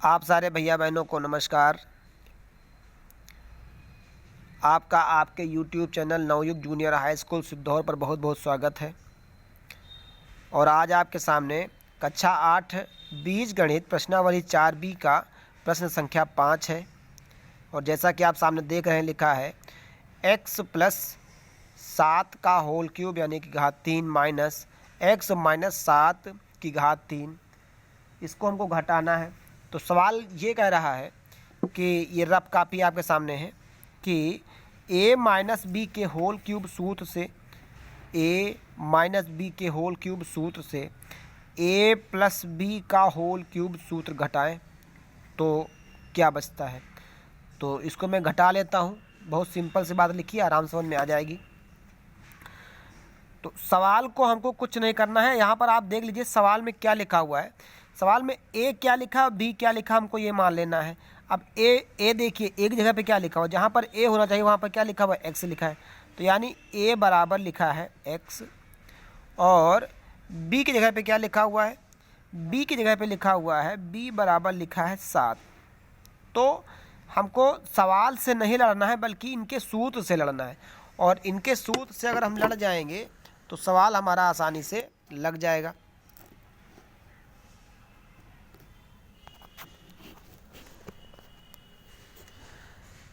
आप सारे भैया बहनों को नमस्कार। आपका आपके YouTube channel Navyug junior high school Siddhaur पर बहुत बहुत स्वागत है। और आज आपके सामने कक्षा 8 बीज गणित प्रश्नावली 4B का प्रश्न संख्या 5 है। और जैसा कि आप सामने देख रहे हैं, लिखा है x + 7 का होल क्यूब यानी कि घात 3 माइनस x - 7 की घात 3। इसको हमको घटाना है। तो सवाल ये कह रहा है कि ये रफ कॉपी आपके सामने है कि a - b के होल क्यूब सूत्र से a + b का होल क्यूब सूत्र घटाएं तो क्या बचता है। तो इसको मैं घटा लेता हूँ। बहुत सिंपल सी बात लिखी, आराम समझ में आ जाएगी। तो सवाल को हमको कुछ नहीं करना है। यहाँ पर आप देख लीजिए सवाल में क्या लिखा हुआ है। सवाल में ए क्या लिखा, बी क्या लिखा, हमको ये मान लेना है। अब ए देखिए, एक जगह पे क्या लिखा हुआ, जहाँ पर ए होना चाहिए वहाँ पर क्या लिखा हुआ है, एक्स लिखा है। तो यानी ए बराबर लिखा है एक्स। और बी की जगह पे क्या लिखा हुआ है, बी की जगह पे लिखा हुआ है बी बराबर लिखा है 7। तो हमको सवाल से नहीं लड़ना है बल्कि इनके सूत्र से लड़ना है। और इनके सूत्र से अगर हम लड़ जाएंगे तो सवाल हमारा आसानी से लग जाएगा।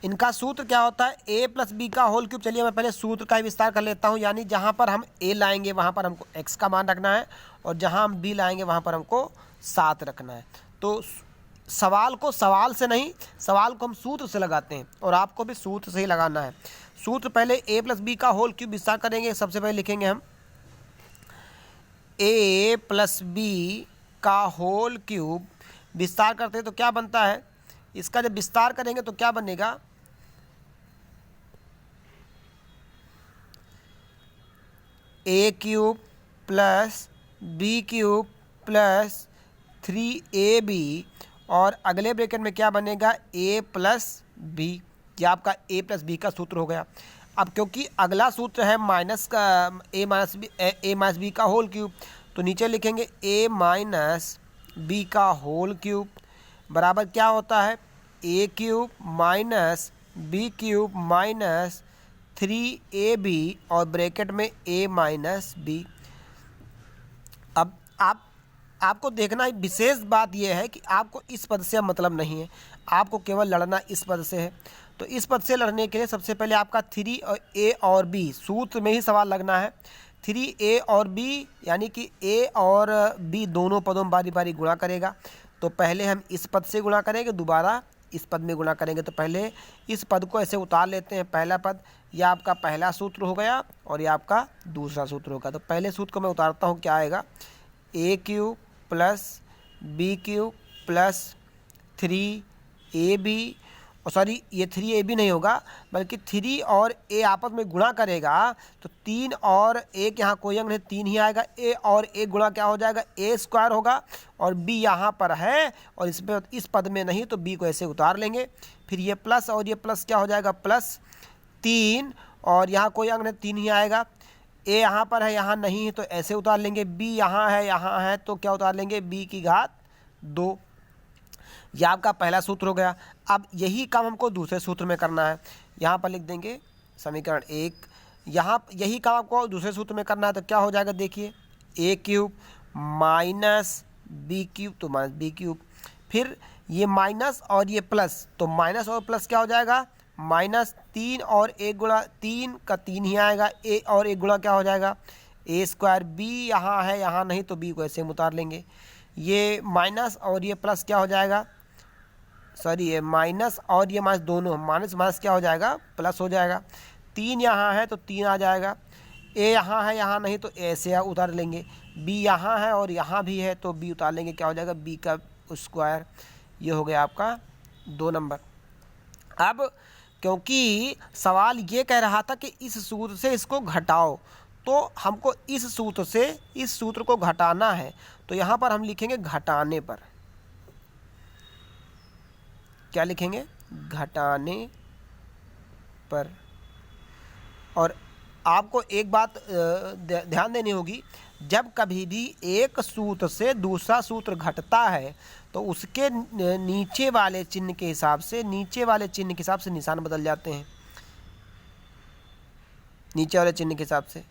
इनका सूत्र क्या होता है, a + b का होल क्यूब। चलिए मैं पहले सूत्र का ही विस्तार कर लेता हूँ। यानी जहाँ पर हम a लाएंगे वहाँ पर हमको x का मान रखना है, और जहाँ हम b लाएंगे वहाँ पर हमको 7 रखना है। तो सवाल को सवाल से नहीं, सवाल को हम सूत्र से लगाते हैं, और आपको भी सूत्र से ही लगाना है। सूत्र पहले a + b का होल क्यूब विस्तार करेंगे। सबसे पहले लिखेंगे हम a + b का होल क्यूब। विस्तार करते हैं तो क्या बनता है, इसका जब विस्तार करेंगे तो क्या बनेगा, a³ + b³ + 3ab। और अगले ब्रैकेट में क्या बनेगा, a + b। ये आपका a + b का सूत्र हो गया। अब क्योंकि अगला सूत्र है माइनस का a - b का होल क्यूब, तो नीचे लिखेंगे a - b का होल क्यूब बराबर क्या होता है, a³ - b³ - 3ab और ब्रैकेट में a - b। अब आपको देखना है, विशेष बात यह है कि आपको इस पद से मतलब नहीं है, आपको केवल लड़ना इस पद से है। तो इस पद से लड़ने के लिए सबसे पहले आपका 3a और b सूत्र में ही सवाल लगना है। 3a और b यानी कि a और b दोनों पदों में बारी बारी गुणा करेगा। तो पहले हम इस पद से गुणा करेंगे, दोबारा इस पद में गुणा करेंगे। तो पहले इस पद को ऐसे उतार लेते हैं। पहला पद, यह आपका पहला सूत्र हो गया और यह आपका दूसरा सूत्र होगा। तो पहले सूत्र को मैं उतारता हूँ, क्या आएगा, a³ + b³ + 3ab। और सॉरी, ये 3ab नहीं होगा बल्कि 3 और a आपस में गुणा करेगा तो 3 और 1 यहाँ कोई अंक नहीं, 3 ही आएगा। a और 1 गुणा क्या हो जाएगा, a² होगा। और b यहाँ पर है और इसमें इस पद में नहीं, तो b को ऐसे उतार लेंगे। फिर ये प्लस और ये प्लस क्या हो जाएगा, +3 और यहाँ कोई अंक नहीं, 3 ही आएगा। a यहाँ पर है, यहाँ नहीं है, तो ऐसे उतार लेंगे। b यहाँ है तो क्या उतार लेंगे, b⁻2। यह आपका पहला सूत्र हो गया। अब यही काम हमको दूसरे सूत्र में करना है। यहाँ पर लिख देंगे समीकरण 1। यहाँ यही काम आपको दूसरे सूत्र में करना है। तो क्या हो जाएगा, देखिए, a³ - b³ तो -b³। फिर ये माइनस और ये प्लस, तो माइनस और प्लस क्या हो जाएगा, -3 और 1 गुणा 3 का 3 ही आएगा। a और 1 गुणा क्या हो जाएगा, a²। b यहाँ है, यहाँ नहीं, तो b को ऐसे हम उतार लेंगे। ये माइनस और ये प्लस क्या हो जाएगा, सॉरी, ये माइनस और ये माइनस दोनों, माइनस माइनस क्या हो जाएगा, प्लस हो जाएगा। 3 यहाँ है तो 3 आ जाएगा। a यहाँ है, यहाँ नहीं, तो ऐसे उतार लेंगे। b यहाँ है और यहाँ भी है, तो b उतार लेंगे। क्या हो जाएगा, b²। ये हो गया आपका 2 नंबर। अब क्योंकि सवाल ये कह रहा था कि इस सूत्र से इसको घटाओ, तो हमको इस सूत्र से इस सूत्र को घटाना है। तो यहाँ पर हम लिखेंगे घटाने पर। क्या लिखेंगे, घटाने पर। और आपको एक बात ध्यान देनी होगी, जब कभी भी एक सूत्र से दूसरा सूत्र घटता है तो उसके नीचे वाले चिन्ह के हिसाब से निशान बदल जाते हैं, नीचे वाले चिन्ह के हिसाब से।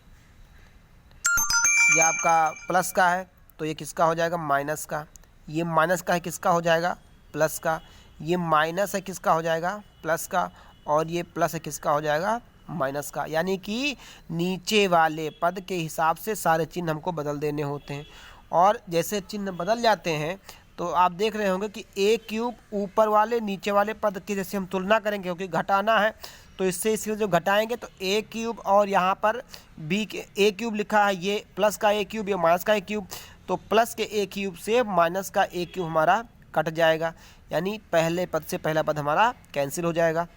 ये आपका प्लस का है तो ये किसका हो जाएगा, माइनस का। ये माइनस का है, किसका हो जाएगा, प्लस का। ये माइनस है, किसका हो जाएगा, प्लस का। और ये प्लस है, किसका हो जाएगा, माइनस का। यानी कि नीचे वाले पद के हिसाब से सारे चिन्ह हमको बदल देने होते हैं। और जैसे चिन्ह बदल जाते हैं तो आप देख रहे होंगे कि ए क्यूब ऊपर वाले नीचे वाले पद की जैसे हम तुलना करेंगे, क्योंकि घटाना है तो इससे जो घटाएंगे तो ए क्यूब और यहाँ पर बी के ए क्यूब लिखा है, ये प्लस का ए क्यूब, ये माइनस का ए क्यूब, तो प्लस के ए क्यूब से माइनस का ए क्यूब हमारा कट जाएगा, यानी पहले पद से पहला पद हमारा कैंसिल हो जाएगा।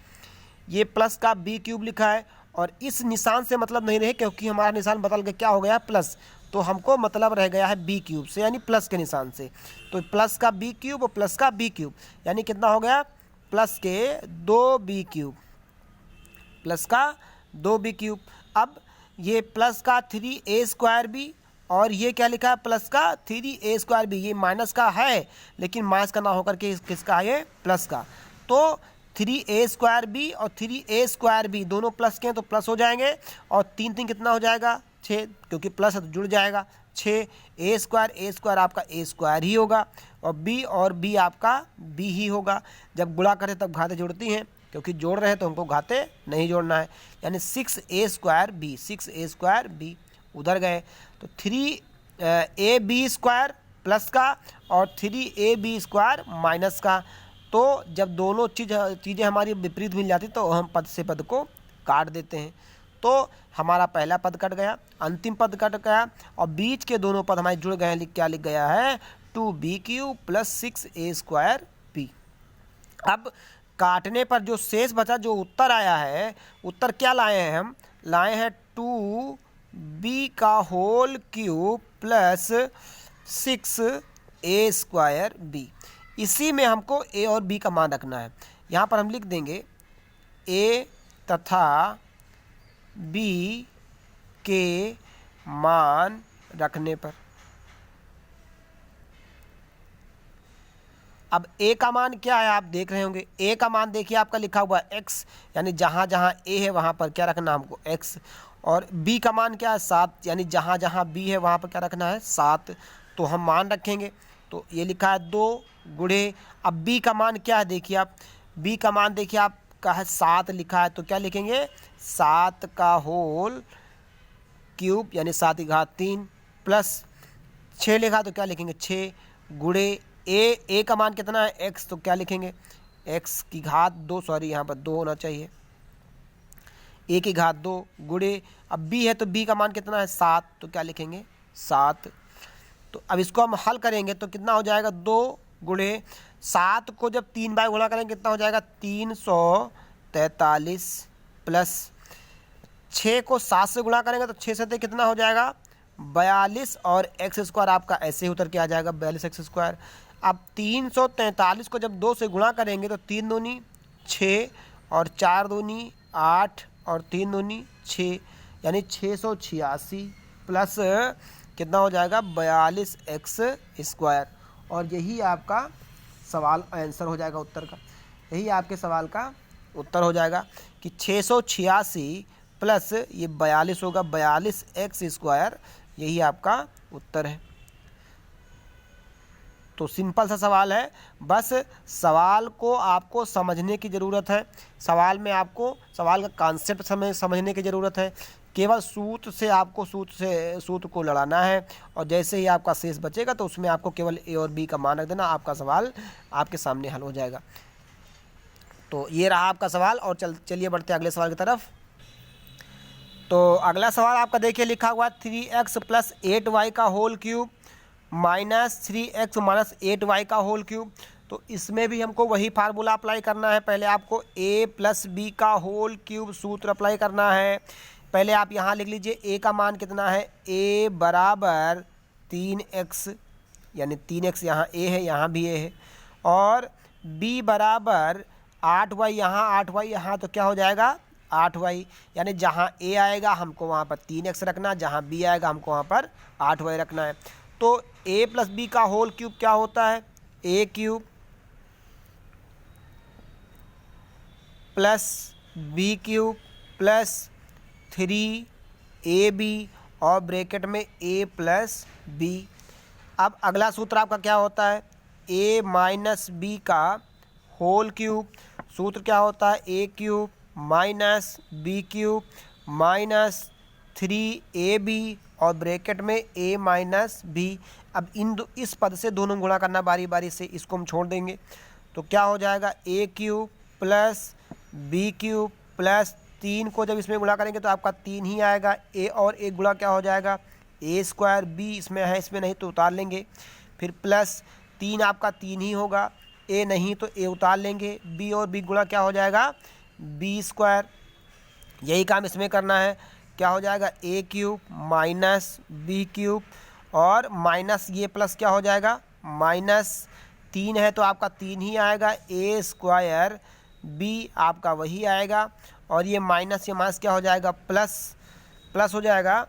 ये प्लस का बी क्यूब लिखा है और इस निशान से मतलब नहीं रहे, क्योंकि हमारा निशान बदल के क्या हो गया, प्लस, तो हमको मतलब रह गया है बी क्यूब से, यानी प्लस के निशान से। तो प्लस का बी क्यूब और प्लस का बी क्यूब, यानी कितना हो गया, प्लस के 2b क्यूब, प्लस का 2b क्यूब। अब ये प्लस का 3a² और ये क्या लिखा है, प्लस का 3a²। ये माइनस का है लेकिन माइनस का ना होकर के किसका है, ये प्लस का। तो 3a² और 3a² दोनों प्लस के हैं तो प्लस हो जाएंगे, और 3 कितना हो जाएगा, 6, क्योंकि प्लस है तो जुड़ जाएगा 6। a² आपका a² ही होगा और b आपका b ही होगा। जब गुणा करें तब घाते जुड़ती हैं, क्योंकि जोड़ रहे हैं तो हमको घाते नहीं जोड़ना है, यानी 6a² उधर गए तो 3ab² प्लस का और 3ab² माइनस का। तो जब दोनों चीज़ें हमारी विपरीत मिल जाती तो हम पद से पद को काट देते हैं। तो हमारा पहला पद कट गया, अंतिम पद कट गया और बीच के दोनों पद हमारे जुड़ गए हैं। क्या लिख गया है, 2b³ प्लस 6a²b। अब काटने पर जो शेष बचा, जो उत्तर आया है, उत्तर क्या लाए हैं, हम लाए हैं 2b³ प्लस 6a²b। इसी में हमको a और b का मान रखना है। यहाँ पर हम लिख देंगे a तथा b के मान रखने पर। अब a का मान क्या है, आप देख रहे होंगे। a का मान देखिए आपका लिखा हुआ है x, यानी जहाँ जहाँ a है वहाँ पर क्या रखना हमको, x। और b का मान क्या है, 7, यानी जहाँ जहाँ b है वहाँ पर क्या रखना है, 7। तो हम मान रखेंगे, तो ये लिखा है 2 गुणे। अब b का मान क्या है, देखिए आप, b का मान देखिए आपका है 7 लिखा है, तो क्या लिखेंगे, 7 का होल क्यूब, यानी 7 की घात 3 प्लस 6 लिखा तो क्या लिखेंगे, 6 गुणे a का मान कितना है, x, तो क्या लिखेंगे, x की घात 2, सॉरी यहाँ पर 2 होना चाहिए, a की घात 2 गुणे, अब b है तो b का मान कितना है, 7, तो क्या लिखेंगे, 7। तो अब इसको हम हल करेंगे तो कितना हो जाएगा, 2 गुणे 7 को जब 3 बार गुणा करेंगे कितना हो जाएगा, 343 प्लस 6 को 7 से गुणा करेंगे तो 6 से कितना हो जाएगा, 42 और x² आपका ऐसे ही उतर के आ जाएगा, 42x²। अब 343 को जब 2 से गुणा करेंगे तो 3 दूनी 6 और 4 दूनी 8 और 3 दूनी 6, यानी 686 प्लस कितना हो जाएगा, 42x²। और यही आपका सवाल आंसर हो जाएगा उत्तर का। यही आपके सवाल का उत्तर हो जाएगा कि 686 प्लस ये 42 होगा, 42x², यही आपका उत्तर है। तो सिंपल सा सवाल है, बस सवाल को आपको समझने की ज़रूरत है। सवाल में आपको सवाल का कॉन्सेप्ट समझने की ज़रूरत है। केवल सूत्र को लड़ाना है और जैसे ही आपका शेष बचेगा तो उसमें आपको केवल a और b का मान रख देना, आपका सवाल आपके सामने हल हो जाएगा। तो ये रहा आपका सवाल और चलिए बढ़ते हैं अगले सवाल की तरफ। तो अगला सवाल आपका देखिए लिखा हुआ 3x प्लस 8y का whole cube minus 3x minus 8y का होल क्यूब। तो इसमें भी हमको वही फार्मूला अप्लाई करना है। पहले आपको a प्लस बी का होल क्यूब सूत्र अप्लाई करना है। पहले आप यहाँ लिख लीजिए a का मान कितना है, a बराबर 3x, यानी 3x यहाँ a है, यहाँ भी a है, और b बराबर 8y यहाँ 8y यहाँ, तो क्या हो जाएगा 8y, यानी जहाँ a आएगा हमको वहाँ पर 3x रखना, जहाँ b आएगा हमको वहाँ पर 8y रखना है। तो a प्लस बी का होल क्यूब क्या होता है, a cube plus b cube plus 3ab और ब्रैकेट में a प्लस बी। अब अगला सूत्र आपका क्या होता है, a माइनस बी का होल क्यूब। सूत्र क्या होता है, a cube minus b cube minus 3ab और ब्रैकेट में a माइनस बी। अब इस पद से दोनों गुणा करना बारी बारी से, इसको हम छोड़ देंगे तो क्या हो जाएगा, a cube plus b cube plus 3 को जब इसमें गुणा करेंगे तो आपका 3 ही आएगा। a और a गुणा क्या हो जाएगा, a स्क्वायर, b इसमें है इसमें नहीं तो उतार लेंगे, फिर प्लस 3 आपका 3 ही होगा, a नहीं तो a उतार लेंगे, b और b गुणा क्या हो जाएगा, b स्क्वायर। यही काम इसमें करना है, क्या हो जाएगा, a cube minus b cube और माइनस ये प्लस क्या हो जाएगा, माइनस 3 है तो आपका 3 ही आएगा, a स्क्वायर, b आपका वही आएगा और ये माइनस क्या हो जाएगा, प्लस हो जाएगा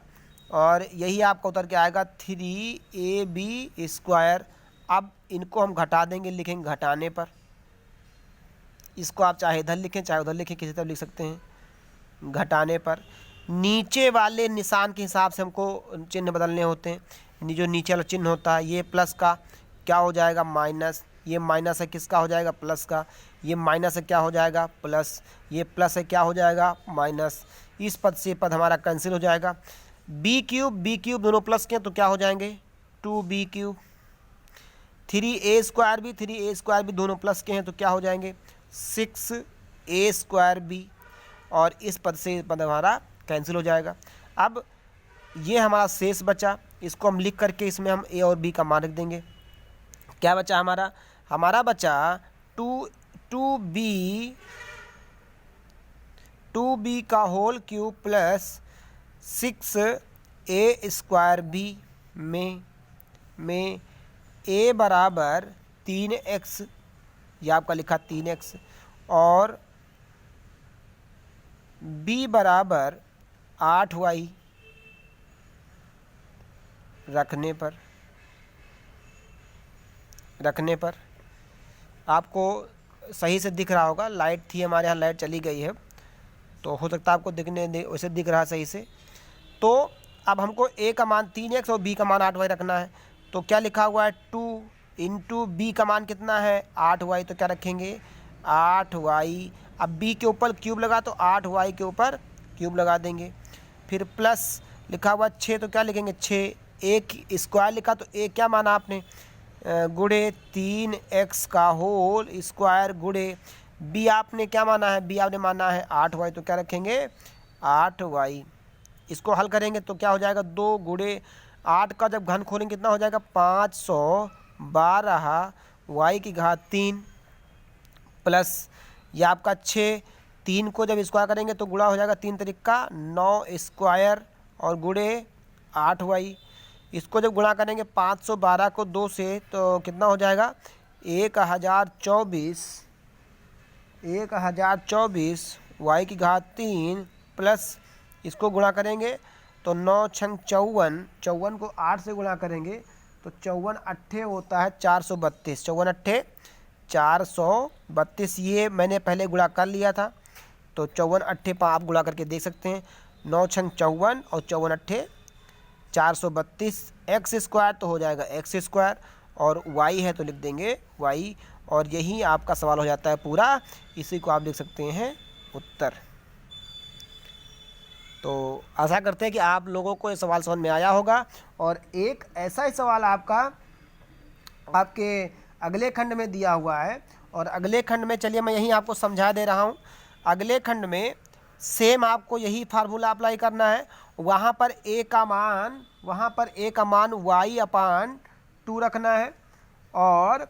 और यही आपका उतर के आएगा 3ab स्क्वायर। अब इनको हम घटा देंगे, लिखेंगे घटाने पर, इसको आप चाहे इधर लिखें चाहे उधर लिखें, किसी तरह लिख सकते हैं। घटाने पर नीचे वाले निशान के हिसाब से हमको चिन्ह बदलने होते हैं। जो नीचे वाला चिन्ह होता है ये प्लस का क्या हो जाएगा, माइनस, ये माइनस है किसका हो जाएगा, प्लस का, ये माइनस है क्या हो जाएगा, प्लस, ये प्लस है क्या हो जाएगा, माइनस। इस पद से पद हमारा कैंसिल हो जाएगा। बी क्यूब दोनों प्लस के हैं तो क्या हो जाएंगे, 2b क्यूब। 3a स्क्वायर भी दोनों प्लस के हैं तो क्या हो जाएंगे, 6a स्क्वायर बी। और इस पद से पद हमारा कैंसिल हो जाएगा। अब ये हमारा शेष बचा, इसको हम लिख करके इसमें हम a और b का मान रख देंगे। क्या बचा हमारा बचा 2b का whole cube plus 6a square b में a बराबर 3x, ये आपका लिखा 3x और b बराबर 8y रखने पर आपको सही से दिख रहा होगा। लाइट थी हमारे यहाँ, लाइट चली गई है तो हो सकता है आपको वैसे दिख रहा है सही से। तो अब हमको a का मान 3x और b का मान 8y रखना है। तो क्या लिखा हुआ है, 2 इंटू बी का मान कितना है 8y, तो क्या रखेंगे 8y। अब b के ऊपर क्यूब लगा तो 8y के ऊपर क्यूब लगा देंगे। फिर प्लस लिखा हुआ 6 तो क्या लिखेंगे 6, a स्क्वायर लिखा तो a क्या माना आपने, गुणे 3x का होल स्क्वायर गुणे b आपने क्या माना है, b आपने माना है 8y तो क्या रखेंगे 8y। इसको हल करेंगे तो क्या हो जाएगा, 2 गुणे 8 का जब घन खोलेंगे कितना हो जाएगा 512 y की घात 3 प्लस ये आपका 6, 3 को जब स्क्वायर करेंगे तो गुणा हो जाएगा 3 तरीका 9 स्क्वायर और गुणे 8y। इसको जब गुणा करेंगे 512 को 2 से तो कितना हो जाएगा 1024 y की घात 3 प्लस इसको गुणा करेंगे तो 9 छंग 54 को 8 से गुणा करेंगे तो 54 अट्ठे होता है 432, 54 अट्ठे 432। ये मैंने पहले गुणा कर लिया था तो 54 अट्ठे आप गुणा करके देख सकते हैं। 9 छंग 54 और 54 अट्ठे 432। एक्स स्क्वायर तो हो जाएगा एक्स स्क्वायर और y है तो लिख देंगे y। और यही आपका सवाल हो जाता है पूरा, इसी को आप लिख सकते हैं उत्तर। तो आशा करते हैं कि आप लोगों को ये सवाल समझ में आया होगा। और एक ऐसा ही सवाल आपके अगले खंड में दिया हुआ है और अगले खंड में चलिए मैं यही आपको समझा दे रहा हूँ। अगले खंड में सेम आपको यही फार्मूला अप्लाई करना है। वहाँ पर a का मान y/2 रखना है और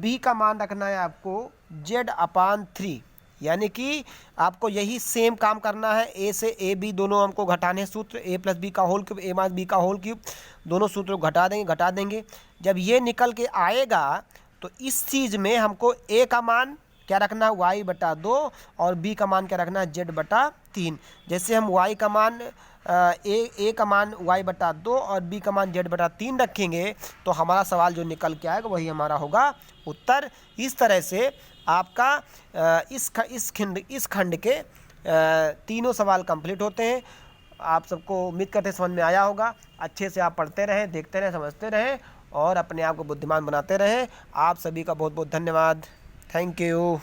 b का मान रखना है आपको z/3। यानी कि आपको यही सेम काम करना है। a से ab दोनों हमको घटाने सूत्र, a प्लस बी का whole cube a minus b का होल क्यूब, दोनों सूत्रों को घटा देंगे। जब ये निकल के आएगा तो इस चीज़ में हमको a का मान क्या रखना है y/2 और b का मान क्या रखना है z/3। जैसे हम y का मान a का मान y/2 और b का मान z/3 रखेंगे तो हमारा सवाल जो निकल के आएगा वही हमारा होगा उत्तर। इस तरह से आपका इस खंड के तीनों सवाल कंप्लीट होते हैं। आप सबको उम्मीद करते हैं समझ में आया होगा। अच्छे से आप पढ़ते रहें, देखते रहें, समझते रहें और अपने आप को बुद्धिमान बनाते रहें। आप सभी का बहुत बहुत धन्यवाद। Thank you.